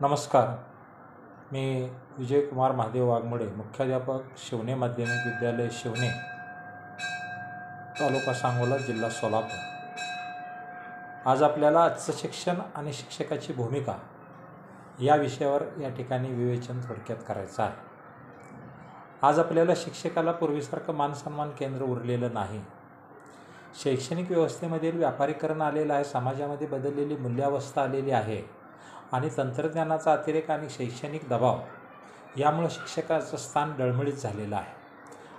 नमस्कार. मी विजयकुमार महादेव वाघमोडे, मुख्याध्यापक, शिवणे माध्यमिक विद्यालय, शिवणे, तालुका सांगोला, जिल्हा सोलापूर. आज आपल्याला आजचं शिक्षण आणि शिक्षकाची भूमिका या विषयावर या ठिकाणी विवेचन थोडक्यात करायचं आहे. आज आपल्याला शिक्षकाला पूर्वीसारखं मानसन्मान केंद्र उरलेलं नाही. शैक्षणिक व्यवस्थेमधील व्यापारीकरण आलेलं आहे, समाजामध्ये बदललेली मूल्यावस्था आलेली आहे आणि तंत्रज्ञानाचा अतिरेक आणि शैक्षणिक दबाव यामुळे शिक्षकाचं स्थान डळमळीत झालेलं आहे.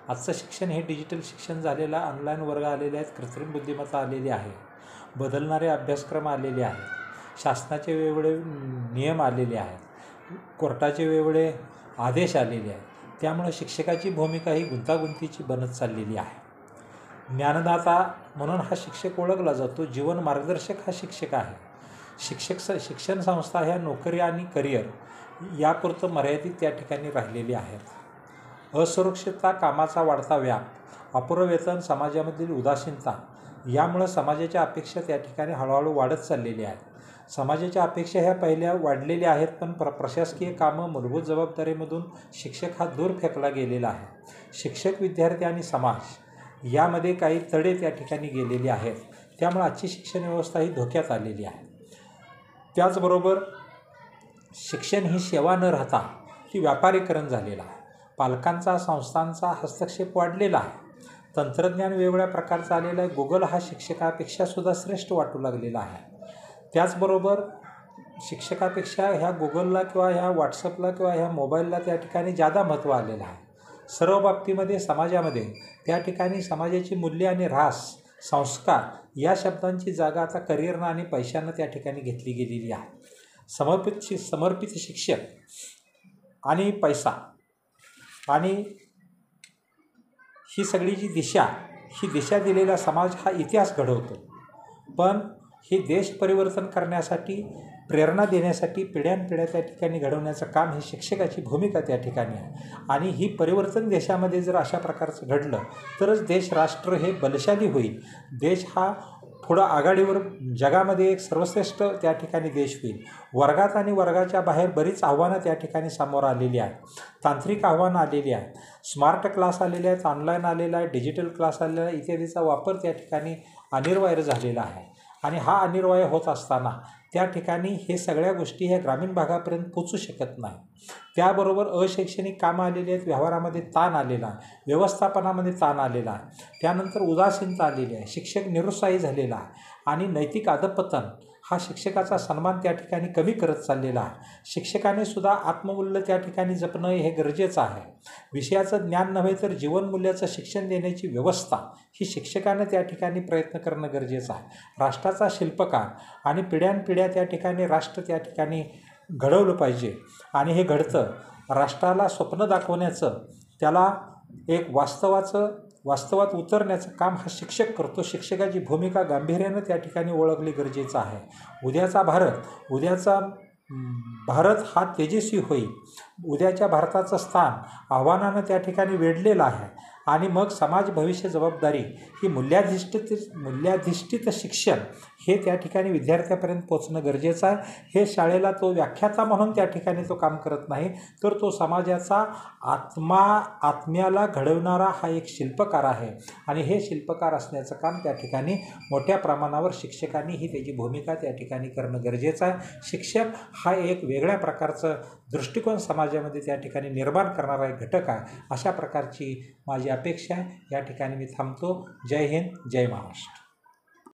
आजचं शिक्षण हे डिजिटल शिक्षण झालेलं आहे. ऑनलाईन वर्ग आलेले आहेत, कृत्रिम बुद्धिमत्ता आलेली आहे, बदलणारे अभ्यासक्रम आलेले आहेत, शासनाचे वेगवेगळे नियम आलेले आहेत, कोर्टाचे वेगवेगळे आदेश आलेले आहेत. त्यामुळे शिक्षकाची भूमिका ही गुंतागुंतीची बनत चाललेली आहे. ज्ञानदाता म्हणून हा शिक्षक ओळखला जातो. जीवन मार्गदर्शक हा शिक्षक आहे. शिक्षण संस्था ह्या नोकरी आणि करिअर यापुरतं मर्यादित त्या ठिकाणी राहिलेली आहेत. असुरक्षितता, कामाचा वाढता व्याप, अपुरं वेतन, समाजामधील उदासीनता यामुळं समाजाच्या अपेक्षा त्या ठिकाणी हळूहळू वाढत चाललेल्या आहेत. समाजाच्या अपेक्षा ह्या पहिल्या वाढलेल्या आहेत, पण प्रशासकीय कामं, मूलभूत जबाबदारीमधून शिक्षक हा दूर फेकला गेलेला आहे. शिक्षक, विद्यार्थी आणि समाज यामध्ये काही तडे त्या ठिकाणी गेलेले आहेत. त्यामुळे आजची शिक्षण व्यवस्था ही धोक्यात आलेली आहे. त्याचबरोबर शिक्षण ही सेवा न राहता ही व्यापारीकरण झालेलं आहे. पालकांचा, संस्थांचा हस्तक्षेप वाढलेला आहे. तंत्रज्ञान वेगवेगळ्या प्रकारचं आलेलं आहे. गुगल हा शिक्षकापेक्षासुद्धा श्रेष्ठ वाटू लागलेला आहे. त्याचबरोबर शिक्षकापेक्षा ह्या गुगलला किंवा ह्या व्हॉट्सअपला किंवा ह्या मोबाईलला त्या ठिकाणी जादा महत्त्व आलेलं आहे. सर्व बाबतीमध्ये समाजामध्ये त्या ठिकाणी समाजाची मूल्य आणि ऱ्हास, संस्कार या शब्दांची जागा आता करिअरनं आणि पैशानं त्या ठिकाणी घेतली गेलेली आहे. समर्पित शिक्षक आणि पैसा आणि ही सगळी जी दिशा दिलेला समाज हा इतिहास घडवतो. पण हे देश परिवर्तन करण्यासाठी, प्रेरणा देण्यासाठी पिढ्यानपिढ्या त्या ठिकाणी घडवण्याचं काम ही शिक्षकाची भूमिका त्या ठिकाणी आहे. आणि ही परिवर्तन देशामध्ये जर अशा प्रकारचं घडलं तरच देश, राष्ट्र हे बलशाली होईल. देश हा पुढं आघाडीवर, जगामध्ये एक सर्वश्रेष्ठ त्या ठिकाणी देश होईल. वर्गात आणि वर्गाच्या बाहेर बरीच आव्हानं त्या ठिकाणी समोर आलेली आहेत. तांत्रिक आव्हानं आलेली आहेत. स्मार्ट क्लास आलेले आहेत, ऑनलाईन आलेला आहे, डिजिटल क्लास आलेला आहे, इत्यादीचा वापर त्या ठिकाणी अनिवार्य झालेला आहे. आणि हा अनिवार्य होत असताना त्या ठिकाणी हे सगळ्या गोष्टी ह्या ग्रामीण भागापर्यंत पोचू शकत नाही. त्याबरोबर अशैक्षणिक कामं आलेली आहेत, व्यवहारामध्ये ताण आलेला आहे, व्यवस्थापनामध्ये ताण आलेला आहे, त्यानंतर उदासीनता आलेली आहे, शिक्षक निरुत्साही झालेला आहे आणि नैतिक अधपतन हा शिक्षकाचा सन्मान त्या ठिकाणी कमी करत चाललेला आहे. शिक्षकाने सुद्धा आत्ममूल्य त्या ठिकाणी जपणं हे गरजेचं आहे. विषयाचं ज्ञान नव्हे तर जीवनमूल्याचं शिक्षण देण्याची व्यवस्था ही शिक्षकाने त्या ठिकाणी प्रयत्न करणं गरजेचं आहे. राष्ट्राचा शिल्पकार आणि पिढ्यानपिढ्या त्या ठिकाणी राष्ट्र त्या ठिकाणी घडवलं पाहिजे. आणि हे घडतं राष्ट्राला स्वप्न दाखवण्याचं, त्याला एक वास्तवात उतरण्याचं काम हा शिक्षक करतो. शिक्षकाची भूमिका गांभीर्यानं त्या ठिकाणी ओळखली गरजेचं आहे. उद्याचा भारत हा तेजस्वी होईल. उद्याच्या भारताचं स्थान आव्हानानं त्या ठिकाणी वेढलेलं आहे. आणि मग समाज, भविष्य, जबाबदारी ही मूल्याधिष्ठित शिक्षण हे त्या ठिकाणी विद्यार्थ्यापर्यंत पोचणं गरजेचं आहे. हे शाळेला तो व्याख्याता म्हणून त्या ठिकाणी तो काम करत नाही, तर तो समाजाचा आत्म्याला घडवणारा हा एक शिल्पकार आहे. आणि हे शिल्पकार असण्याचं काम त्या ठिकाणी मोठ्या प्रमाणावर शिक्षकांनी ही त्याची भूमिका त्या ठिकाणी करणं गरजेचं आहे. शिक्षक हा एक वेगळ्या प्रकारचं दृष्टिकोन समाजामध्ये त्या ठिकाणी निर्माण करणारा एक घटक आहे. अशा प्रकारची माझी अपेक्षा आहे. या ठिकाणी मी थांबतो. जय हिंद, जय महाराष्ट्र.